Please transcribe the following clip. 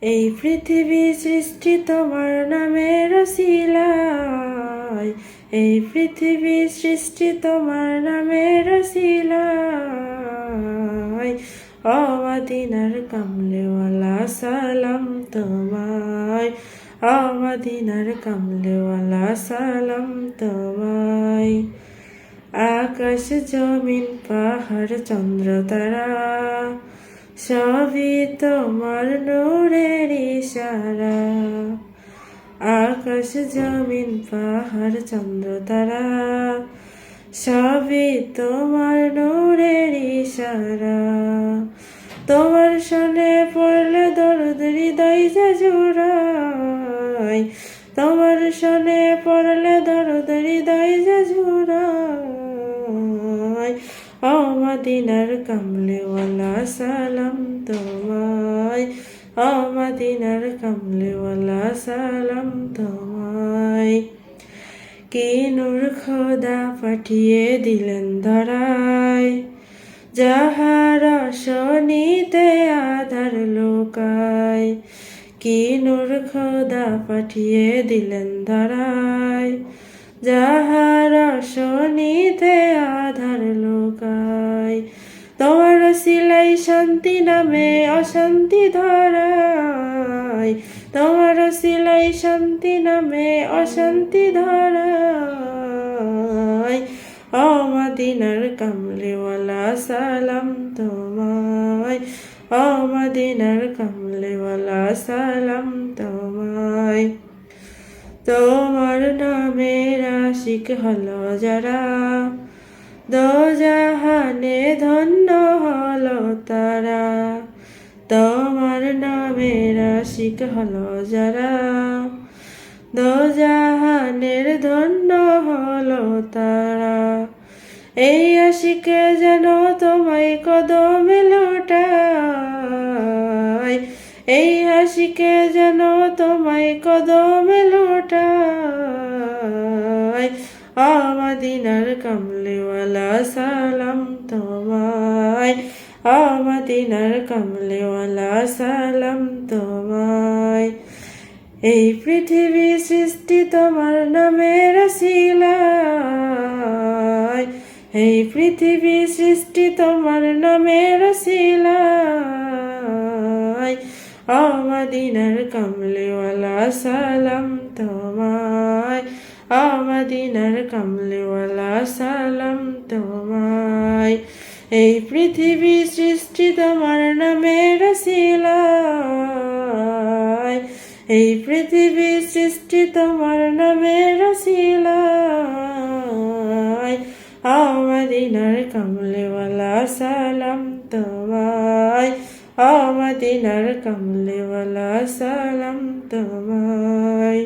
এই পৃথিবী সৃষ্টি তোমার নামের রসিলায়, এই পৃথিবী সৃষ্টি তোমার নামের রসিলায়। ও মদিনার কামলিওয়ালা সালাম তোমায়, ও মদিনার কামলিওয়ালা সালাম তোমায়। আকাশ জমিন পাহাড় চন্দ্র তারা সবই তোমার নূরের ইশারা। আকাশ জমিন পাহাড় চন্দ্র তারা সবই তোমার নূরের ইশারা। তোমার শনে পড়লে দরদ হৃদয় যে জুড়ায়, তোমার শনে পড়লে দরদ হৃদয় যে জুড়ায়। ও মদিনার কামলিওয়ালা সালাম তোমায়, ও মদিনার কামলিওয়ালা সালাম তোমায়। কি নূর খোদা পাঠিয়ে দিলেন ধরায়, যাহার শনিতে আধার লোকায়। কি নূর খোদা পাঠিয়ে দিলেন ধরায়, যাহার শনিতে আধার লোকায়। তোমার সিলাই শান্তি নামে অশান্তি ধরায়, তোমার সিলাই শান্তি নামে অশান্তি ধরায়। ও মদিনার কামলিওয়ালা সালাম তোমায়, ও মদিনার কামলিওয়ালা সালাম তোমায়। তোমার নামের আশিক হলো যারা, দোজাহানে ধন্য হলো তারা। তোমার নামের আশিক হলো যারা, দোজাহানের ধন্য হলো তারা। এই আশিকে যেন তোমায় কদমে লোটায়, এই আশিকে যেন তোমায় কদমে লোটায়। ও মদিনার কামলিওয়ালা সালাম তোমায়, ও মদিনার কামলিওয়ালা সালাম তোমায়। এই পৃথিবী সৃষ্টি তোমার নামের রসিলায়, এই পৃথিবী সৃষ্টি তোমার নামের রসিলায়। ও মদিনার কামলিওয়ালা সালাম তোমায়, ও মদিনার কামলিওয়ালা সালাম তোমায়। এই পৃথিবী সৃষ্টি তোমার নামের রসিলায়, এই পৃথিবী সৃষ্টি তোমার নামের রসিলায়। ও মদিনার কামলিওয়ালা সালাম তোমায়, ও মদিনার কামলিওয়ালা সালাম তোমায়।